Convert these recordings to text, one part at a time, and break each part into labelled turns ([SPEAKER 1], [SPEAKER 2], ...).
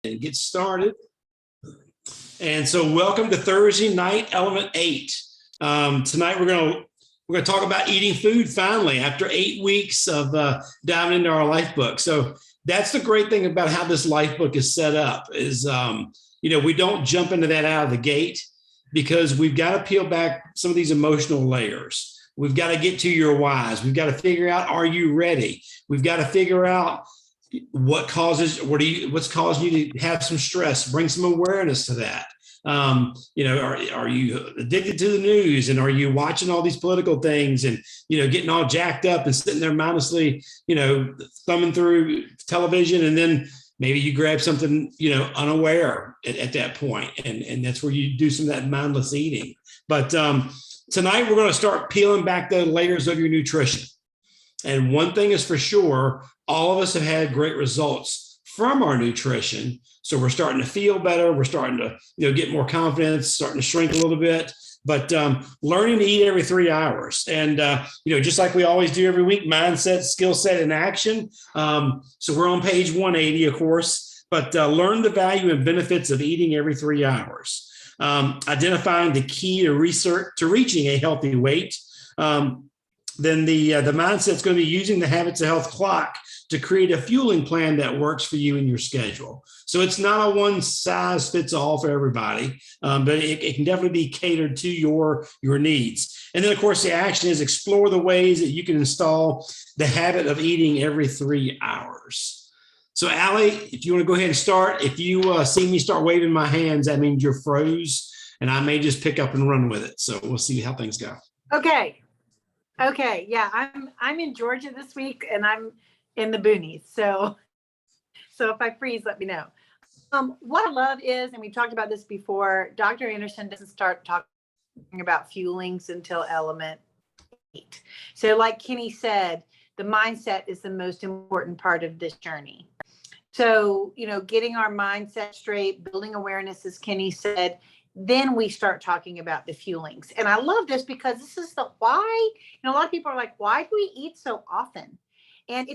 [SPEAKER 1] and get started. And so welcome to Thursday night, Element 8. Tonight we're going to talk about eating food finally after 8 weeks of diving into our life book. So that's the great thing about how this life book is set up is, we don't jump into that out of the gate because we've got to peel back some of these emotional layers. We've got to get to your whys. We've got to figure out, are you ready? We've got to figure out what's causing you to have some stress, bring some awareness to that. Are you addicted to the news, and are you watching all these political things and, getting all jacked up and sitting there mindlessly, thumbing through television, and then maybe you grab something, unaware at that point. And that's where you do some of that mindless eating. But tonight we're going to start peeling back the layers of your nutrition. And one thing is for sure, all of us have had great results from our nutrition. So we're starting to feel better. We're starting to, get more confidence, starting to shrink a little bit. But learning to eat every 3 hours. And, just like we always do every week, mindset, skill set, and action. So we're on page 180, of course. But learn the value and benefits of eating every 3 hours. Identifying the key to reaching a healthy weight. Then the mindset is going to be using the Habits of Health clock to create a fueling plan that works for you and your schedule. So it's not a one size fits all for everybody, but it can definitely be catered to your needs. And then, of course, the action is explore the ways that you can install the habit of eating every 3 hours. So, Allie, if you want to go ahead and start, if you see me start waving my hands, that means you're froze, and I may just pick up and run with it. So we'll see how things go.
[SPEAKER 2] Okay. Yeah, I'm in Georgia this week, and I'm in the boonies. So if I freeze, let me know. What I love is, and we talked about this before, Dr. Anderson doesn't start talking about fuelings until element 8. So like Kenny said, the mindset is the most important part of this journey. So, getting our mindset straight, building awareness, as Kenny said, then we start talking about the fuelings. And I love this because this is the why. A lot of people are like, why do we eat so often? And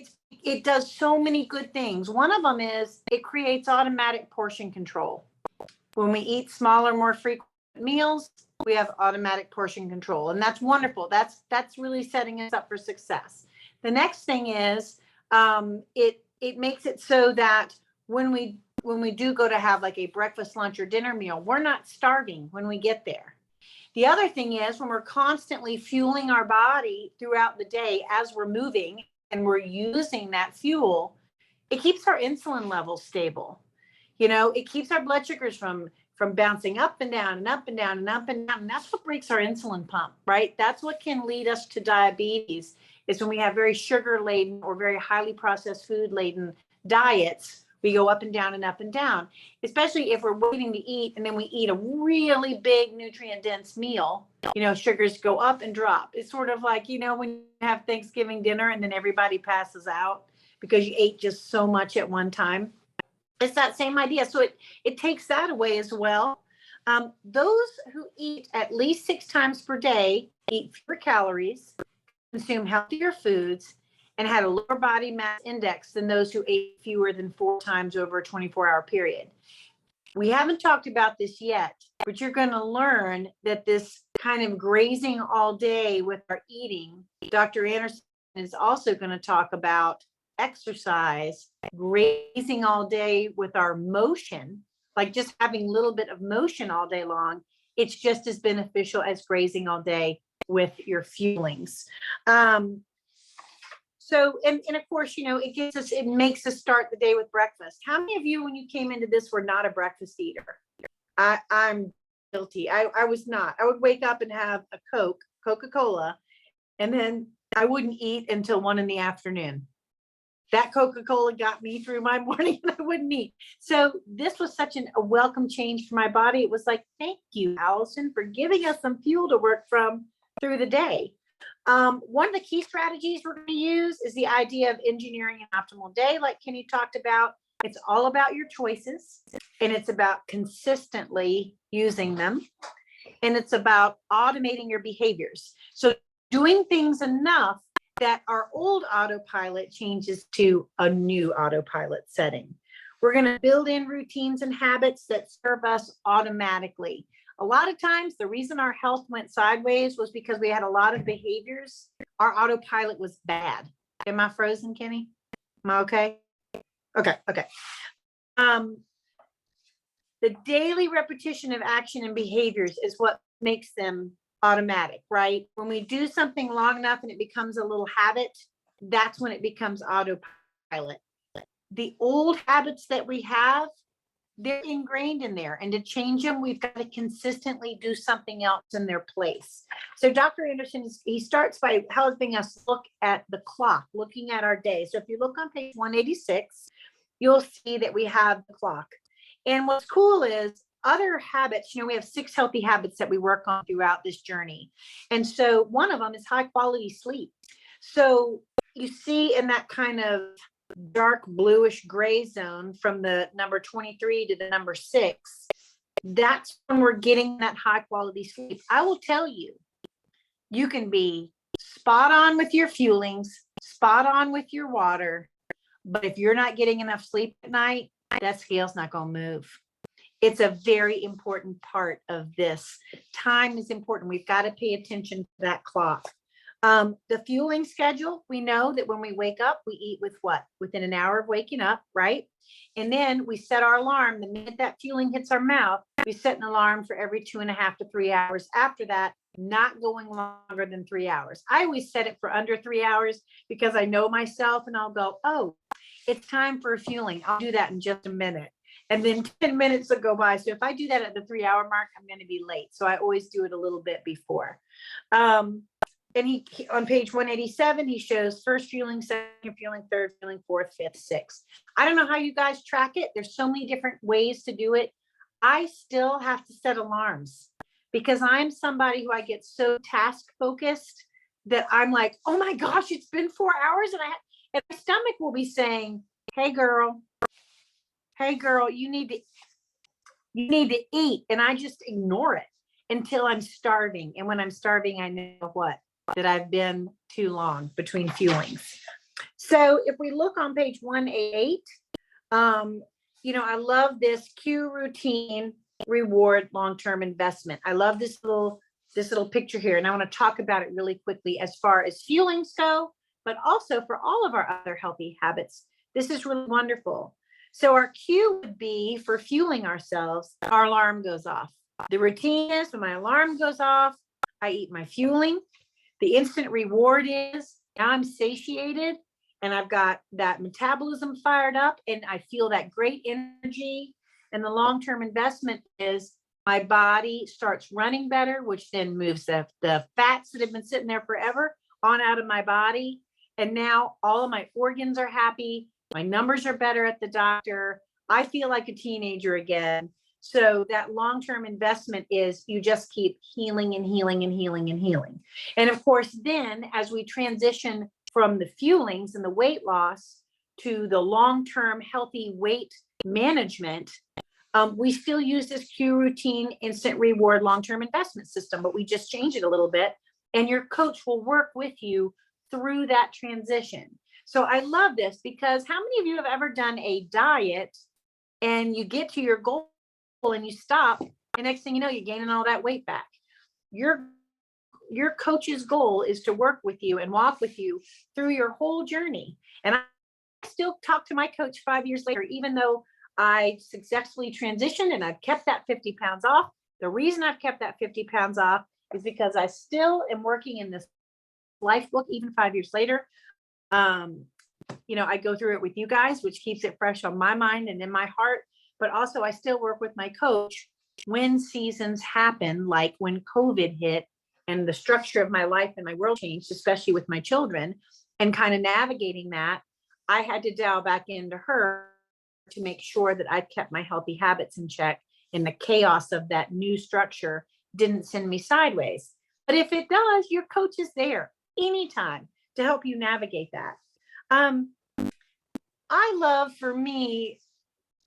[SPEAKER 2] it does so many good things. One of them is it creates automatic portion control. When we eat smaller, more frequent meals, we have automatic portion control. And that's wonderful. That's really setting us up for success. The next thing is it makes it so that when we do go to have like a breakfast, lunch, or dinner meal, we're not starving when we get there. The other thing is when we're constantly fueling our body throughout the day as we're moving and we're using that fuel, it keeps our insulin levels stable. It keeps our blood sugars from bouncing up and down and up and down and up and down. And that's what breaks our insulin pump, right? That's what can lead us to diabetes, is when we have very sugar laden or very highly processed food laden diets. We go up and down and up and down, especially if we're waiting to eat and then we eat a really big nutrient dense meal. Sugars go up and drop. It's sort of like, when you have Thanksgiving dinner and then everybody passes out because you ate just so much at one time. It's that same idea. So it takes that away as well. Those who eat at least 6 times per day eat fewer calories, consume healthier foods, and had a lower body mass index than those who ate fewer than 4 times over a 24-hour period. We haven't talked about this yet, but you're going to learn that this kind of grazing all day with our eating, Dr. Anderson is also going to talk about exercise, grazing all day with our motion, like just having a little bit of motion all day long. It's just as beneficial as grazing all day with your fuelings. So, and of course, it makes us start the day with breakfast. How many of you, when you came into this, were not a breakfast eater? I'm guilty. I was not. I would wake up and have a Coca-Cola, and then I wouldn't eat until 1 p.m. That Coca-Cola got me through my morning and I wouldn't eat. So this was such a welcome change for my body. It was like, thank you, Allison, for giving us some fuel to work from through the day. One of the key strategies we're going to use is the idea of engineering an optimal day, like Kenny talked about. It's all about your choices, and it's about consistently using them, and it's about automating your behaviors. So doing things enough that our old autopilot changes to a new autopilot setting. We're going to build in routines and habits that serve us automatically. A lot of times, the reason our health went sideways was because we had a lot of behaviors. Our autopilot was bad. Am I frozen, Kenny? Am I okay? Okay. The daily repetition of action and behaviors is what makes them automatic, right? When we do something long enough and it becomes a little habit, that's when it becomes autopilot. The old habits that we have, they're ingrained in there. And to change them, we've got to consistently do something else in their place. So Dr. Anderson, he starts by helping us look at the clock, looking at our day. So if you look on page 186, you'll see that we have the clock. And what's cool is other habits, we have 6 healthy habits that we work on throughout this journey. And so one of them is high quality sleep. So you see in that kind of dark bluish gray zone from the number 23 to the number 6, that's when we're getting that high quality sleep. I will tell you, you can be spot on with your fuelings, spot on with your water, but if you're not getting enough sleep at night, that scale's not going to move. It's a very important part of this. Time is important. We've got to pay attention to that clock. The fueling schedule, we know that when we wake up, we eat with what? Within an hour of waking up, right? And then we set our alarm. The minute that fueling hits our mouth, we set an alarm for every 2.5 to 3 hours. After that, not going longer than 3 hours. I always set it for under 3 hours because I know myself and I'll go, oh, it's time for fueling. I'll do that in just a minute. And then 10 minutes will go by. So if I do that at the 3 hour mark, I'm going to be late. So I always do it a little bit before. And he on page 187, he shows first fueling, second fueling, third fueling, fourth, fifth, sixth. I don't know how you guys track it. There's so many different ways to do it. I still have to set alarms because I'm somebody who I get so task focused that I'm like, oh my gosh, it's been 4 hours and my stomach will be saying, hey girl, you need to eat. And I just ignore it until I'm starving. And when I'm starving, I know that I've been too long between fuelings. So if we look on page 188, I love this cue routine reward long-term investment. I love this little picture here. And I want to talk about it really quickly as far as fuelings go, but also for all of our other healthy habits. This is really wonderful. So our cue would be for fueling ourselves, our alarm goes off. The routine is when my alarm goes off, I eat my fueling. The instant reward is now I'm satiated and I've got that metabolism fired up and I feel that great energy. And the long-term investment is my body starts running better, which then moves the fats that have been sitting there forever on out of my body. And now all of my organs are happy. My numbers are better at the doctor. I feel like a teenager again. So that long-term investment is you just keep healing and healing and healing and healing. And of course, then as we transition from the fuelings and the weight loss to the long-term healthy weight management, we still use this cue routine instant reward long-term investment system, but we just change it a little bit. And your coach will work with you through that transition. So I love this because how many of you have ever done a diet and you get to your goal and you stop and next thing you know, you're gaining all that weight back? Your coach's goal is to work with you and walk with you through your whole journey. And I still talk to my coach 5 years later, even though I successfully transitioned and I've kept that 50 pounds off. The reason I've kept that 50 pounds off is because I still am working in this life book, even 5 years later. I go through it with you guys, which keeps it fresh on my mind and in my heart. But also I still work with my coach when seasons happen, like when COVID hit and the structure of my life and my world changed, especially with my children and kind of navigating that. I had to dial back into her to make sure that I kept my healthy habits in check and the chaos of that new structure didn't send me sideways. But if it does, your coach is there anytime to help you navigate that. I love, for me,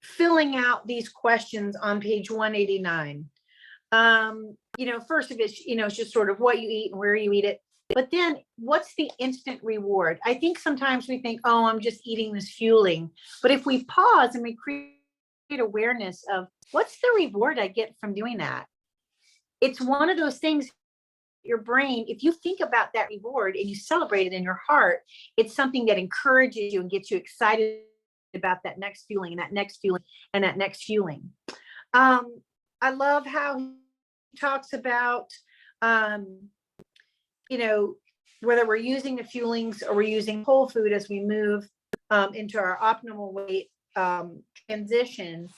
[SPEAKER 2] filling out these questions on page 189. First of it, it's just sort of what you eat and where you eat it. But then what's the instant reward? I think sometimes we think, oh, I'm just eating this fueling. But if we pause and we create awareness of what's the reward I get from doing that. It's one of those things, your brain, if you think about that reward and you celebrate it in your heart, it's something that encourages you and gets you excited about that next feeling and that next feeling and that next feeling. I love how he talks about, whether we're using the fuelings or we're using whole food as we move into our optimal weight transition.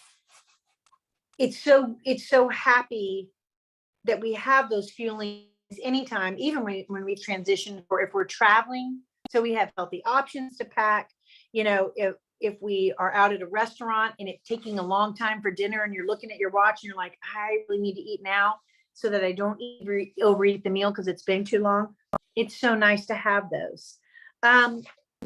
[SPEAKER 2] It's so happy that we have those fuelings anytime, even when we transition or if we're traveling. So we have healthy options to pack. If we are out at a restaurant and it's taking a long time for dinner and you're looking at your watch and you're like, I really need to eat now so that I don't overeat the meal because it's been too long. It's so nice to have those.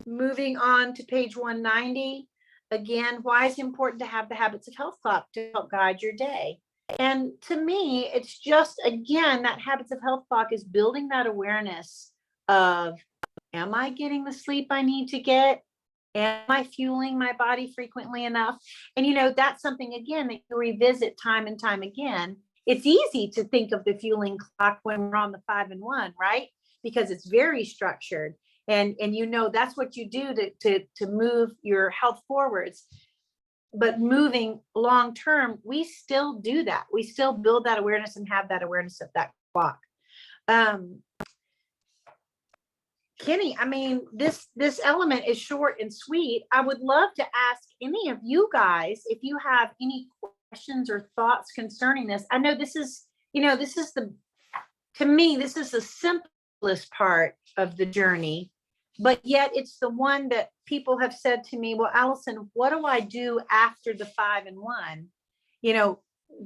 [SPEAKER 2] Moving on to page 190. Again, why is it important to have the Habits of Health clock to help guide your day? And to me, it's just, again, that Habits of Health clock is building that awareness of, am I getting the sleep I need to get? Am I fueling my body frequently enough? And that's something, again, that you revisit time and time again. It's easy to think of the fueling clock when we're on the 5 and 1, right? Because it's very structured. And that's what you do to move your health forwards. But moving long term, we still do that. We still build that awareness and have that awareness of that clock. Kenny, this element is short and sweet. I would love to ask any of you guys if you have any questions or thoughts concerning this. I know this is to me, this is the simplest part of the journey, but yet it's the one that people have said to me, well, Allison, what do I do after the 5 and 1?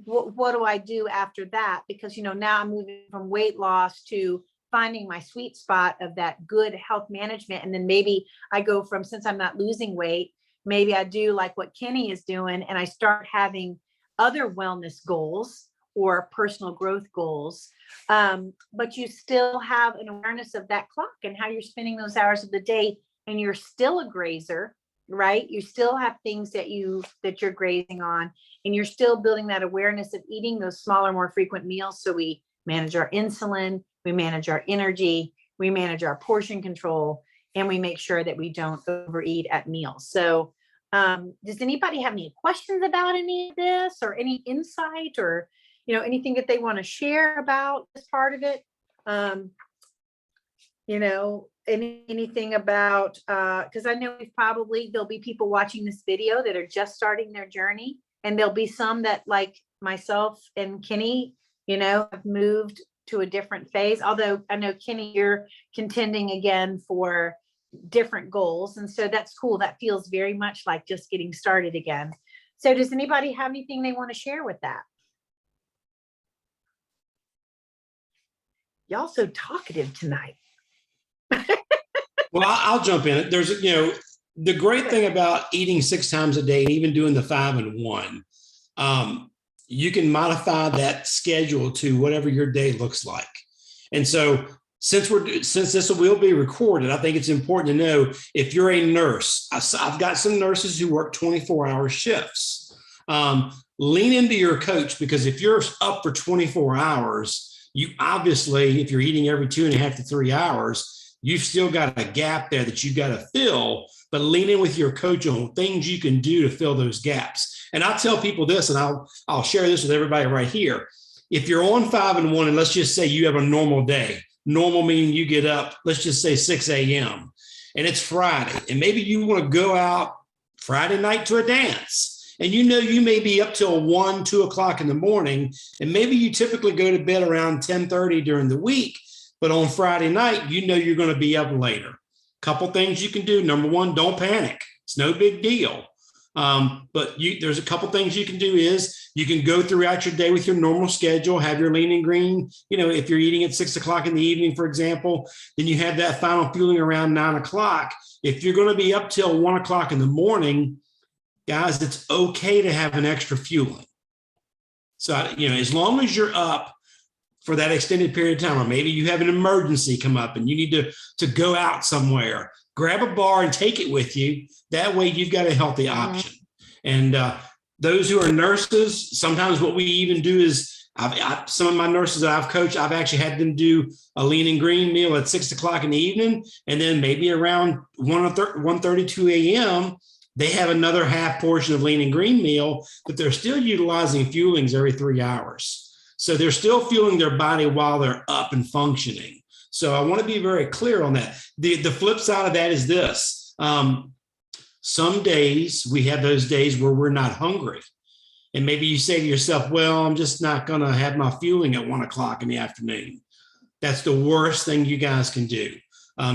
[SPEAKER 2] What do I do after that? Because, now I'm moving from weight loss to finding my sweet spot of that good health management. And then maybe I go from, since I'm not losing weight, maybe I do like what Kenny is doing and I start having other wellness goals or personal growth goals. But you still have an awareness of that clock and how you're spending those hours of the day, and you're still a grazer, right? You still have things that you're grazing on, and you're still building that awareness of eating those smaller, more frequent meals. So we manage our insulin, we manage our energy, we manage our portion control, and we make sure that we don't overeat at meals. So does anybody have any questions about any of this, or any insight, or anything that they want to share about this part of it? Anything about, because I know there'll be people watching this video that are just starting their journey, and there'll be some that, like myself and Kenny, have moved to a different phase. Although I know, Kenny, you're contending again for different goals. And so that's cool. That feels very much like just getting started again. So does anybody have anything they want to share with that? Y'all so talkative tonight.
[SPEAKER 1] Well, I'll jump in. There's, the great thing about eating 6 times a day and even doing the 5 and 1, you can modify that schedule to whatever your day looks like. And so since this will be recorded, I think it's important to know, if you're a nurse, I've got some nurses who work 24-hour shifts. Lean into your coach, because if you're up for 24 hours, you obviously, if you're eating every 2.5 to 3 hours, you've still got a gap there that you've got to fill. But lean in with your coach on things you can do to fill those gaps. And I'll tell people this, and I'll share this with everybody right here. If you're on 5 and 1, and let's just say you have a normal day, normal meaning you get up, let's just say 6 a.m. and it's Friday, and maybe you want to go out Friday night to a dance, and you may be up till 1, 2 o'clock in the morning, and maybe you typically go to bed around 10:30 during the week, but on Friday night, you're going to be up later. Couple things you can do. Number one, don't panic. It's no big deal. But there's a couple things you can do. Is you can go throughout your day with your normal schedule, have your lean and green. If you're eating at 6 o'clock in the evening, for example, then you have that final fueling around 9 o'clock. If you're going to be up till 1 o'clock in the morning, guys, it's okay to have an extra fueling. So, as long as you're up for that extended period of time, or maybe you have an emergency come up and you need to go out somewhere, grab a bar and take it with you. That way you've got a healthy option. And Those who are nurses, sometimes what we even do is some of my nurses that I've coached, I've actually had them do a lean and green meal at 6 o'clock in the evening. And then maybe around 1:32 a.m., they have another half portion of lean and green meal, but they're still utilizing fuelings every 3 hours. So they're still fueling their body while they're up and functioning. So I want to be very clear on that. The flip side of that is this. Some days we have those days where we're not hungry. And maybe you say to yourself, well, I'm just not going to have my fueling at 1 o'clock in the afternoon. That's the worst thing you guys can do.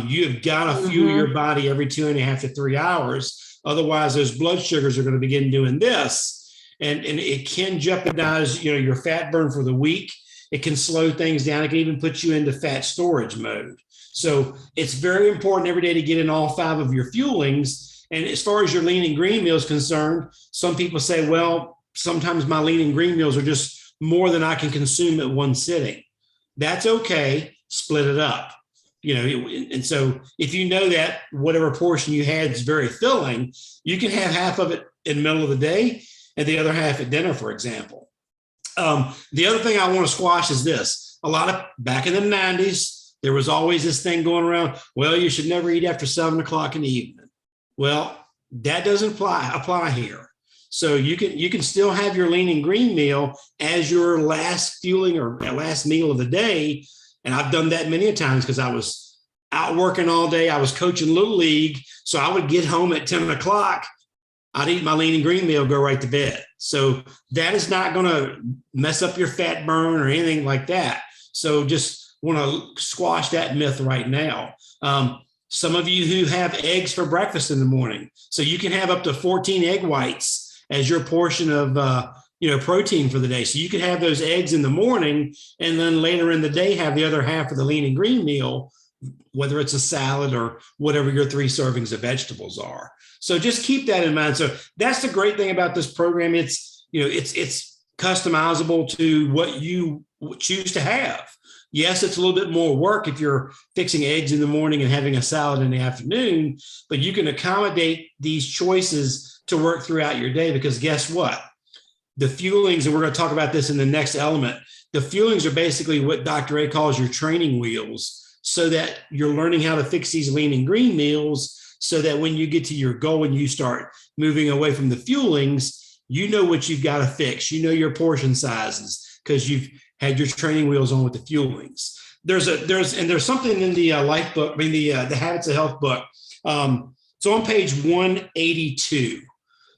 [SPEAKER 1] You have got to fuel your body every 2.5 to 3 hours. Otherwise, those blood sugars are going to begin doing this. And it can jeopardize, your fat burn for the week. It can slow things down. It can even put you into fat storage mode. So it's very important every day to get in all 5 of your fuelings. And as far as your lean and green meal is concerned, some people say, well, sometimes my lean and green meals are just more than I can consume at one sitting. That's okay. Split it up. And so if you know that whatever portion you had is very filling, you can have half of it in the middle of the day and the other half at dinner, for example. The other thing I want to squash is this. Back in the 90s, there was always this thing going around, well, you should never eat after 7 o'clock in the evening. Well, that doesn't apply here. So you can still have your lean and green meal as your last fueling or last meal of the day. And I've done that many times because I was out working all day. I was coaching Little League. So I would get home at 10 o'clock. I'd eat my lean and green meal, go right to bed. So that is not going to mess up your fat burn or anything like that. So just want to squash that myth right now. Some of you who have eggs for breakfast in the morning, so you can have up to 14 egg whites as your portion of protein for the day. So you can have those eggs in the morning, and then later in the day have the other half of the lean and green meal, whether it's a salad or whatever your 3 servings of vegetables are. So just keep that in mind. So that's the great thing about this program. It's customizable to what you choose to have. Yes, it's a little bit more work if you're fixing eggs in the morning and having a salad in the afternoon, but you can accommodate these choices to work throughout your day, because guess what? The fuelings, and we're going to talk about this in the next element, the fuelings are basically what Dr. A calls your training wheels, so that you're learning how to fix these lean and green meals so that when you get to your goal and you start moving away from the fuelings, you know what you've got to fix. You know your portion sizes because you've had your training wheels on with the fuelings. There's something in the life book, the Habits of Health book. It's on page 182.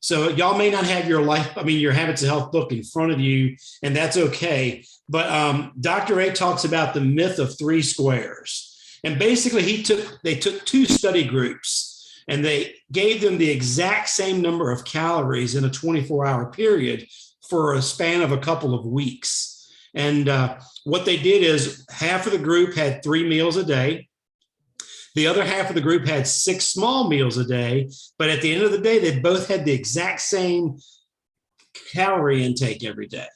[SPEAKER 1] So y'all may not have your Habits of Health book in front of you, and that's okay. But Dr. A talks about the myth of 3 squares. And basically they took 2 study groups and they gave them the exact same number of calories in a 24-hour period for a span of a couple of weeks. And what they did is half of the group had 3 meals a day. The other half of the group had 6 small meals a day. But at the end of the day, they both had the exact same calorie intake every day.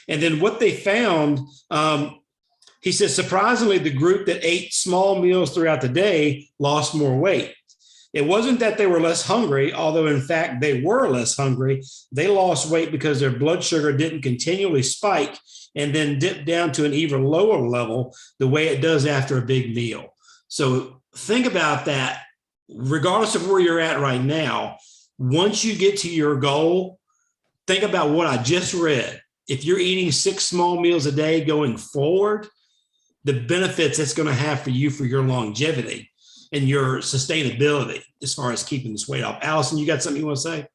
[SPEAKER 1] And then what they found, he says, surprisingly, the group that ate small meals throughout the day lost more weight. It wasn't that they were less hungry, although in fact they were less hungry. They lost weight because their blood sugar didn't continually spike and then dip down to an even lower level the way it does after a big meal. So think about that. Regardless of where you're at right now, once you get to your goal, think about what I just read. If you're eating 6 small meals a day going forward, the benefits it's going to have for you for your longevity and your sustainability as far as keeping this weight off. Allison, you got something you want to say?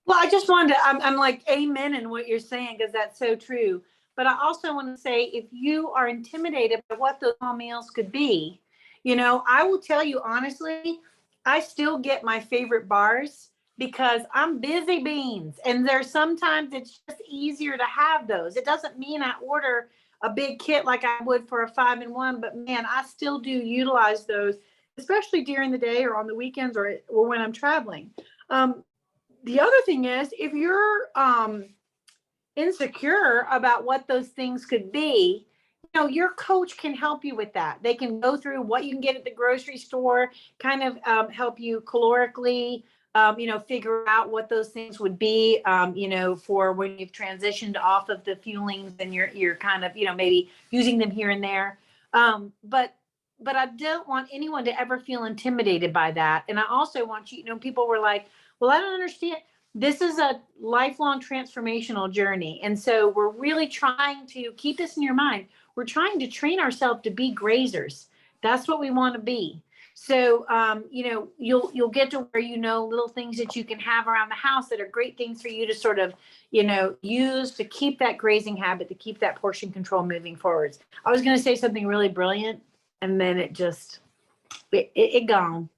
[SPEAKER 2] Well, I just wanted to, I'm like, amen in what you're saying, because that's so true. But I also want to say, if you are intimidated by what those small meals could be, I will tell you honestly, I still get my favorite bars because I'm busy beans. And there's sometimes it's just easier to have those. It doesn't mean I order a big kit like I would for a 5-in-1, but man, I still do utilize those, especially during the day or on the weekends or when I'm traveling. The other thing is, if you're insecure about what those things could be, your coach can help you with that. They can go through what you can get at the grocery store, kind of help you calorically figure out what those things would be, for when you've transitioned off of the fuelings and you're kind of, maybe using them here and there. But I don't want anyone to ever feel intimidated by that. And I also want people were like, well, I don't understand. This is a lifelong transformational journey. And so we're really trying to keep this in your mind. We're trying to train ourselves to be grazers. That's what we want to be. So, you'll get to where, little things that you can have around the house that are great things for you to sort of, use to keep that grazing habit, to keep that portion control moving forwards. I was going to say something really brilliant, and then it just, it gone.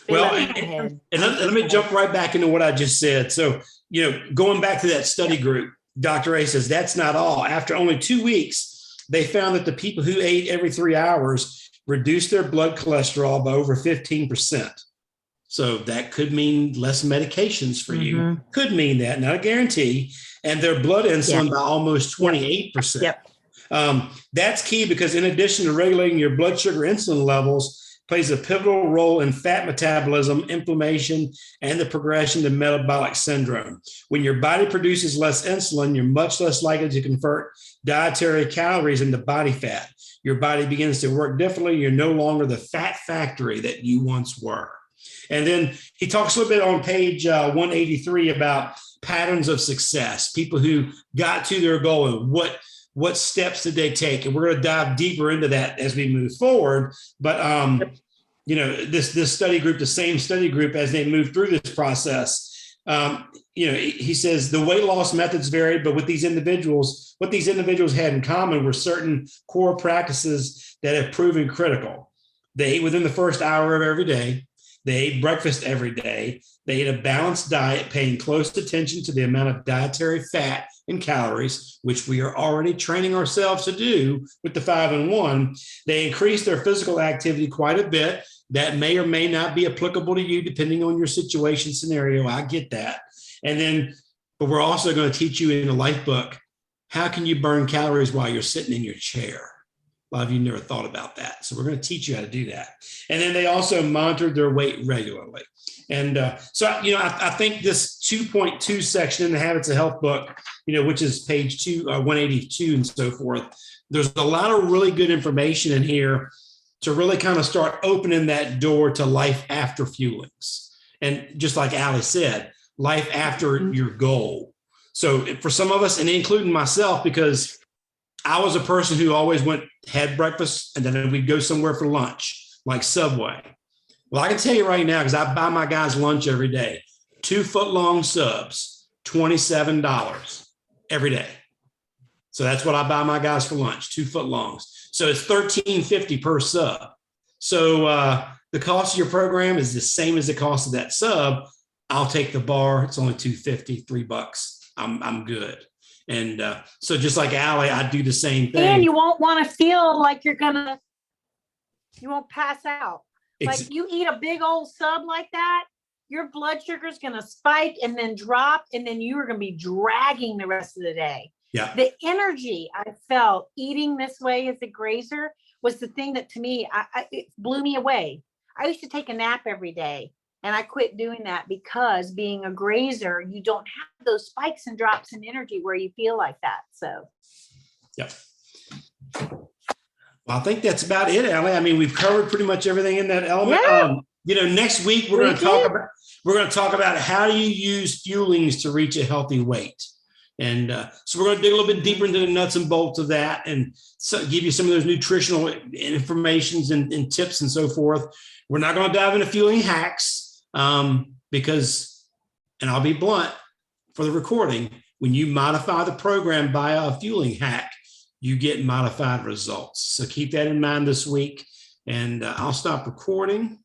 [SPEAKER 1] Well, and let me jump right back into what I just said. So, going back to that study group, Dr. A says that's not all. After only 2 weeks, they found that the people who ate every 3 hours reduced their blood cholesterol by over 15%. So that could mean less medications for you. Could mean that, not a guarantee. And their blood insulin by almost 28%.
[SPEAKER 2] Yep.
[SPEAKER 1] That's key because in addition to regulating your blood sugar insulin levels, plays a pivotal role in fat metabolism, inflammation, and the progression to metabolic syndrome. When your body produces less insulin, you're much less likely to convert dietary calories into body fat. Your body begins to work differently. You're no longer the fat factory that you once were. And then he talks a little bit on page 183 about patterns of success, people who got to their goal and what steps did they take? And we're going to dive deeper into that as we move forward. But, this study group, the same study group, as they move through this process, he says the weight loss methods varied, but what these individuals had in common were certain core practices that have proven critical. They ate within the first hour of every day. They ate breakfast every day. They ate a balanced diet, paying close attention to the amount of dietary fat and calories, which we are already training ourselves to do with the 5-in-1. They increased their physical activity quite a bit. That may or may not be applicable to you, depending on your situation scenario. I get that. But we're also going to teach you in the life book, how can you burn calories while you're sitting in your chair? A lot of you never thought about that. So we're going to teach you how to do that. And then they also monitored their weight regularly. And I think this 2.2 section in the Habits of Health book, which is page 182 and so forth, there's a lot of really good information in here to really kind of start opening that door to life after fuelings. And just like Ali said, life after your goal. So for some of us, and including myself, because I was a person who always had breakfast, and then we'd go somewhere for lunch, like Subway. Well, I can tell you right now, because I buy my guys lunch every day, 2-foot-long subs, $27 every day. So that's what I buy my guys for lunch, 2-foot-longs. So it's $13.50 per sub. So the cost of your program is the same as the cost of that sub. I'll take the bar. It's only $2.50, $3. I'm good. And so just like Ali, I do the same thing.
[SPEAKER 2] And you won't want to feel like you won't pass out. Like you eat a big old sub like that, your blood sugar is going to spike and then drop, and then you are going to be dragging the rest of the day.
[SPEAKER 1] Yeah.
[SPEAKER 2] The energy I felt eating this way as a grazer was the thing that to me, it blew me away. I used to take a nap every day, and I quit doing that because being a grazer, you don't have those spikes and drops in energy where you feel like that. So.
[SPEAKER 1] Yep. Well, I think that's about it, Ali. I mean, we've covered pretty much everything in that element.
[SPEAKER 2] Yeah.
[SPEAKER 1] Next week we're going to talk about how do you use fuelings to reach a healthy weight. And so we're going to dig a little bit deeper into the nuts and bolts of that, and so give you some of those nutritional informations and tips and so forth. We're not going to dive into fueling hacks because, and I'll be blunt for the recording, when you modify the program by a fueling hack, you get modified results. So keep that in mind this week, and I'll stop recording.